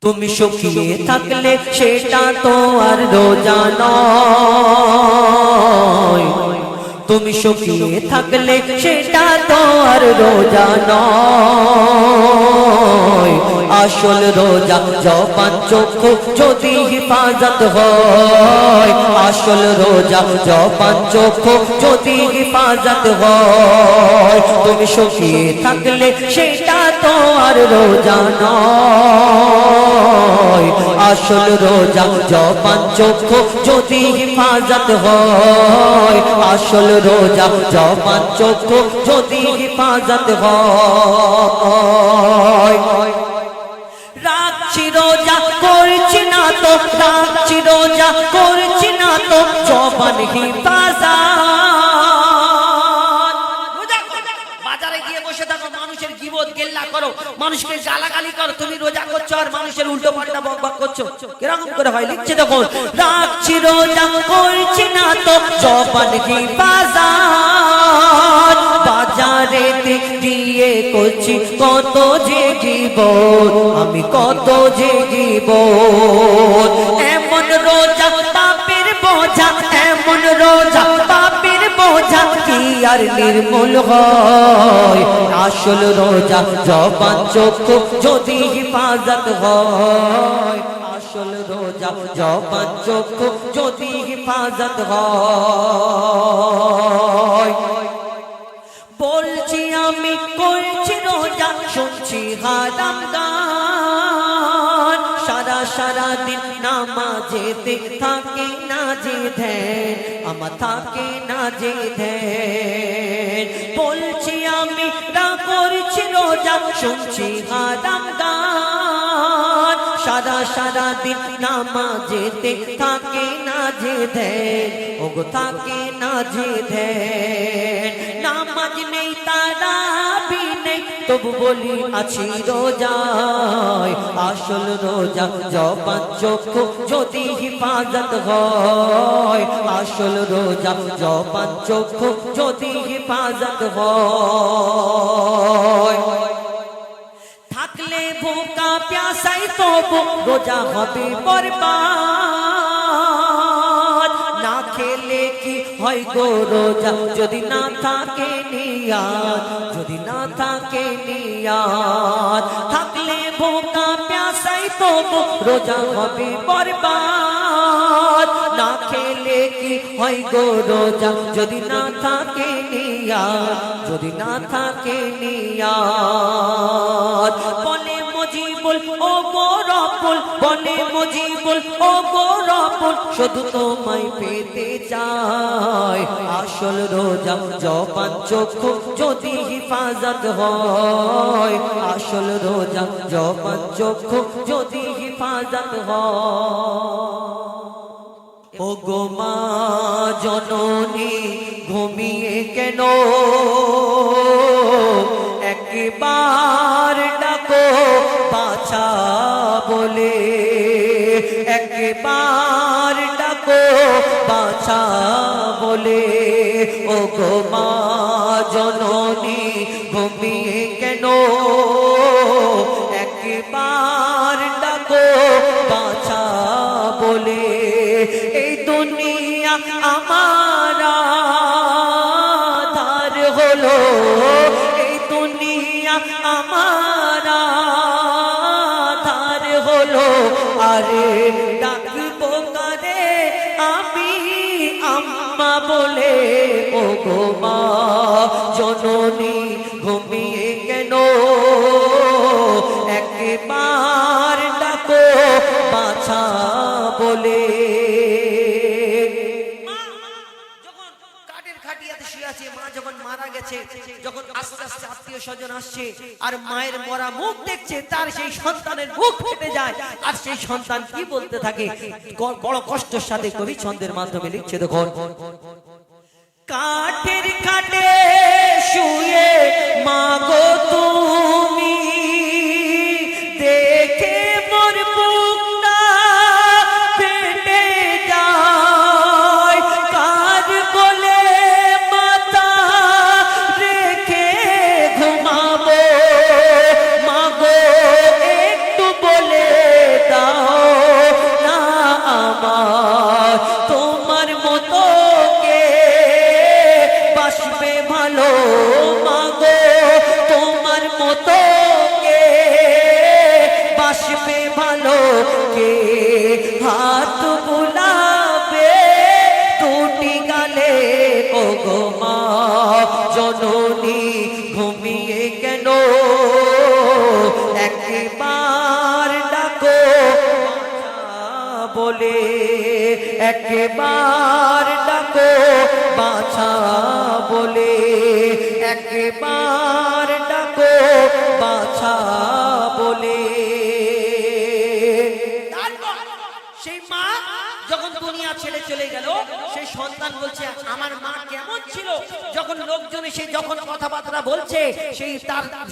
তুমি শুকিয়ে থাকলে সেটা তো আর রোজা নয়, তুমি শুকিয়ে থাকলে সেটা তো আর রোজা নয়। আসল রোজা জবান চক্ষু যদি হিফাজত হয়, আসল রোজা জবান চক্ষু যদি হিফাজত হয়। তুমি শুকিয়ে থাকলে সেটা তো আর রোজা নয়, আসল রোজা জবান চক্ষু যদি হিফাজত হয়, আসল রোজা জবান চক্ষু যদি হিফাজত হয়। রাখছি রোজা করছি না তো, রাখছি রোজা করছি না তো জবান হিফাজত। বাজারে গিয়ে বসে থাকো, মানুষের গীবত গেল্লা করো, মানুষকে গালাগালি করো, তুমি রোজা করছো আর মানুষের উল্টো পাল্টা বকবক করছো, কিরকম করে হয়? লিখছে দেখো, রাখছি রোজা করছি না তো জবান হিফাজত। বাজারে গিয়ে করছি কত যে গীবত, আমি কত যে গীবত। এমন রোজা পাপের বোঝা, এমন রোজা পাপের বোঝা কি আর নির্মূল হয়? আসল রোজা জবান চক্ষু যদি হিফাজত হয়, আসল রোজা জবান চক্ষু যদি হিফাজত হয়। বলছি আমি করছি রোজা, শুনছি হারাম গান, সারা সারা দিন নামাজেতে থাকে না যে ধ্যান, আমার থাকে না যে ধ্যান। বলছি আমি করছি রোজা, শুনছি হারাম গান, সারা সারা দিন নামাজেতে থাকে না যে ধ্যান, ওগো থাকে না যে ধ্যান। নামাজ নেই তারাবি নেই তবু বলি আছি রোজায়, আসল রোজা জবান চক্ষু যদি হিফাজত হয়, আসল রোজা জবান চক্ষু যদি হিফাজত হয়। থাকলে ভোকা প্যাসাই তবু রোজা হবে বরবাদ, না খেলে কি হয় গো রোজা যদি না থাকে নিয়াত, যদি না থাকে নিয়াত। থাকলে ভোকা প্যাসাই তবু রোজা হবে বরবাদ, না খেলে কি হয় গো রোজা যদি না থাকে নিয়াত, যদি না থাকে নিয়াত। বলে মুজিবুল ও গো রব্বুল, বলে মুজিবুল ও গো রব্বুল, শুধু তোমায় পেতে চাই। আসল রোজা জবান চক্ষু যদি হিফাজত হয়, আসল রোজা জবান চক্ষু যদি হিফাজত হয়। ও গো মা জননী ঘুমিয়ে কেন, একবার ডাকো বাছা বলে, একবার ডাকো বাছা বলে। ও গো মা জননী ঘুমিয়ে কেন, একবার ডাকো বাছা বলে। এই দুনিয়া আমার আধার হলো, এই দুনিয়া আমার আধার হলো, আরে ডাকবো কারে আমি আম্মা বলে। ও গো মা জননী ঘুমিয়ে কেন, একবার ডাকো বাছা বলে। মা যখন মারা গেছে, যখন আস্তে আস্তে আত্মীয় স্বজন আসছে আর মায়ের মরা মুখ দেখছে, তার সেই সন্তানের মুখ ফেটে যায় আর সেই সন্তান কি বলতে থাকে বড় কষ্টের সাথে কবি ছন্দের মাধ্যমে লিখছে দেখুন। কাঠের খাটে শুয়ে মাগো তুমি, দেখে মোর বুকটা ফেটে যায়, কার কোলে মাথা রেখে ঘুমাবো, মাগো একটু বলে বাসবে ভালো কে হাত বুলাবে দুটি গালে ও গো মা জননী ঘুমিয়ে কেন একবার ডাকো বলে একবার ডাকো বাছা বলে একবার ডাকো বাছা বলে। সেই মা যখন দুনিয়া ছেড়ে চলে গেল সেই সন্তান বলছে আমার মা কেমন ছিল। যখন লোকজন এসে যখন কথাবার্তা বলছে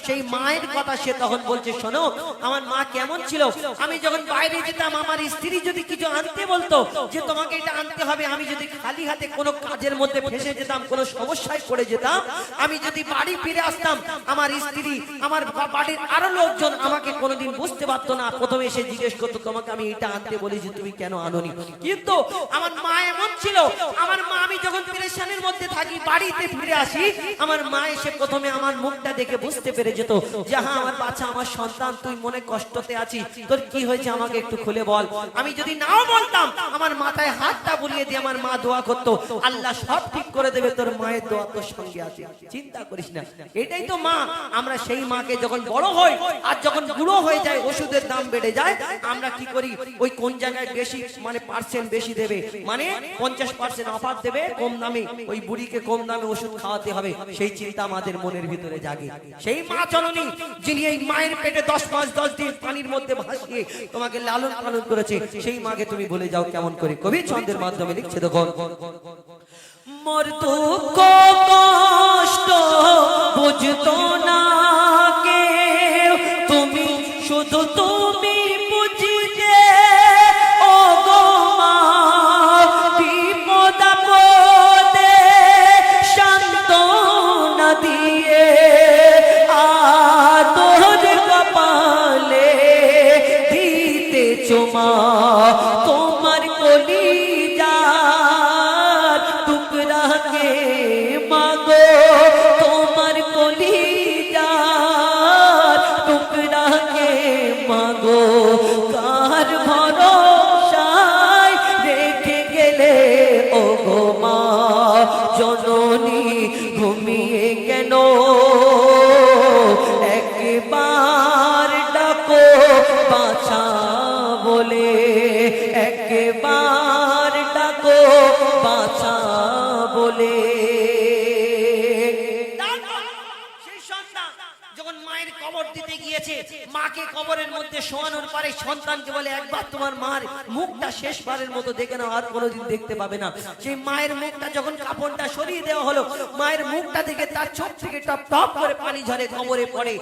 সেই মায়ের কথা সে তখন বলছে শোনো আমার মা কেমন ছিল। আমি যখন বাইরে যেতাম আমার স্ত্রী যদি কিছু আনতে বলতো যে তোমাকে এটা আনতে হবে, আমি যদি খালি হাতে কোনো কাজের মধ্যে ফেসে যেতাম, কোনো সমস্যায় পড়ে যেতাম, আমি যদি বাড়ি ফিরে আসতাম আমার স্ত্রী আমার বাড়ির আরো লোকজন আমাকে কোনোদিন বুঝতে পারতো না। প্রথমে এসে জিজ্ঞেস করতো তোমাকে আমি এটা আনতে বলেছি তুমি কেন আনোনি। কিন্তু আমার মা এমন ছিল, আমার মা আমি যখন পেরেশানির মধ্যে থাকি বাড়িতে ফিরে আসি আমার মা এসে প্রথমে আমার মুখটা দেখে বুঝতে পেরে যেত যে হ্যাঁ আমার বাচ্চা আমার সন্তান তুই মনে কষ্টতে আছিস, তোর কি হয়েছে আমাকে একটু খুলে বল। আমি যদি নাও বলতাম আমার মাথায় হাতটা বুলিয়ে দিয়ে আমার মা দোয়া করতো আল্লাহ সব ঠিক করে দেবে, তোর মায়ের দোয়া তোর সঙ্গে আছে, চিন্তা করিস না। এটাই তো মা। আমরা সেই মাকে যখন বড় হই আর যখন বুড়ো হয়ে যায় ওষুধের দাম বেড়ে যায় আমরা কি করি ওই কোন জায়গায় বেশি মানে পার্সেন্ট বেশি দেবে মানে 50% অফার দেবে কম দামে, ওই বুড়িকে কম দামে ওষুধ খাওয়াতে হবে, সেই চিন্তা আমাদের মনের ভিতরে জাগে। সেই মা জননী যিনি এই মায়ের পেটে 10 মাস 10 দিন পানির মধ্যে ভাসিয়ে তোমাকে লালন পালন করেছে সেই মাকে তুমি বলে যাও কেমন করে। কবি ছন্দের মাধ্যমে লিখছে দেখো মোর দুঃখ কষ্ট বুঝতো না কেউ তুমি শুধু তুমি বুঝিতে ও গো মা বিপদ আপদে সান্ত্বনা দিয়ে আদর কপালে দিতেছো মা তোমার কলিজার টুকরাকে মাগো তোমার কলিজার টুকরাকে মাগো কার ভরসায় রেখে গেলে ও গো মা জননী ঘুমিয়ে কেন একবার ডাকো বাছা বলে একবার ডাকো বাছা বলে। যখন মায়ের কবর দিতে গিয়েছে মাকে কবরের মধ্যে শোয়ানোর পরে সন্তানকে বলে একবার তোমার মার মুখটা শেষবারের মতো দেখে নাও, আর কোনোদিন দেখতে পাবে না। সেই মায়ের মুখটা যখন কাপড়টা সরিয়ে দেওয়া হলো মায়ের মুখটা দেখে তার চোখ থেকে টপ টপ করে পানি ঝরে কবরে পড়ে।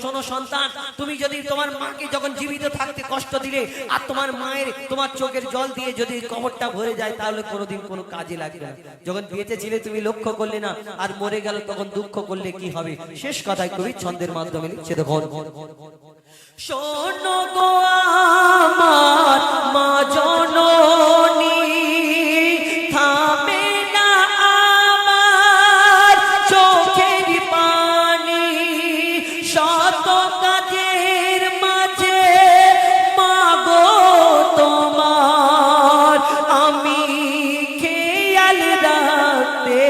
শোনো সন্তান তুমি যদি তোমার মাকে যখন জীবিত থাকতে কষ্ট দিলে আর তোমার মায়ের তোমার চোখের জল দিয়ে যদি কবরটা ভরে যায় তাহলে কোনোদিন কোনো কাজে লাগবে না। যখন বেঁচে ছিলে তুমি লক্ষ্য করলে না আর মরে গেল তখন দুঃখ করলে কি হবে। শেষ কথায় কবি ছন্দের মাধ্যমে লিখছে দেখো শোনো গো আমার মা জননী থামে না আমার চোখের পানি শত কাজের মাঝে মাগো তোমার আমি খেয়াল রাখতে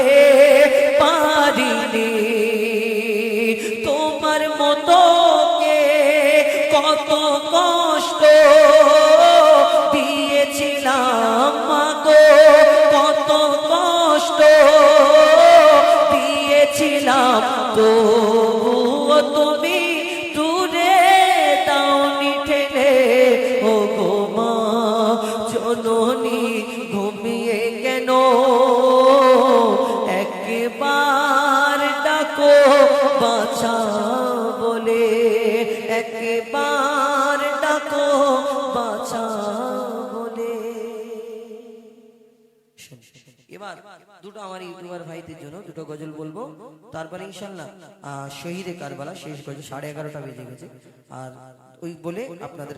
পারিনি তোমার মতো কত কষ্ট দিয়েছিলাম মাগো কত কষ্ট দিয়েছিলাম তবুও তুমি দূরে দাওনি ঠেলে ও গো মা জননী ঘুমিয়ে কেন একবার ডাকো বাছা বলে একবার ডাকো বাছা বলে। এবার দুটো আমার ইউটিউবার ভাইদের জন্য দুটো গজল বলবো, তারপরে ইনশাআল্লাহ শহীদে কারবালা শেষ গজল 11:30 বেজে গেছে আর ওই বলে আপনাদের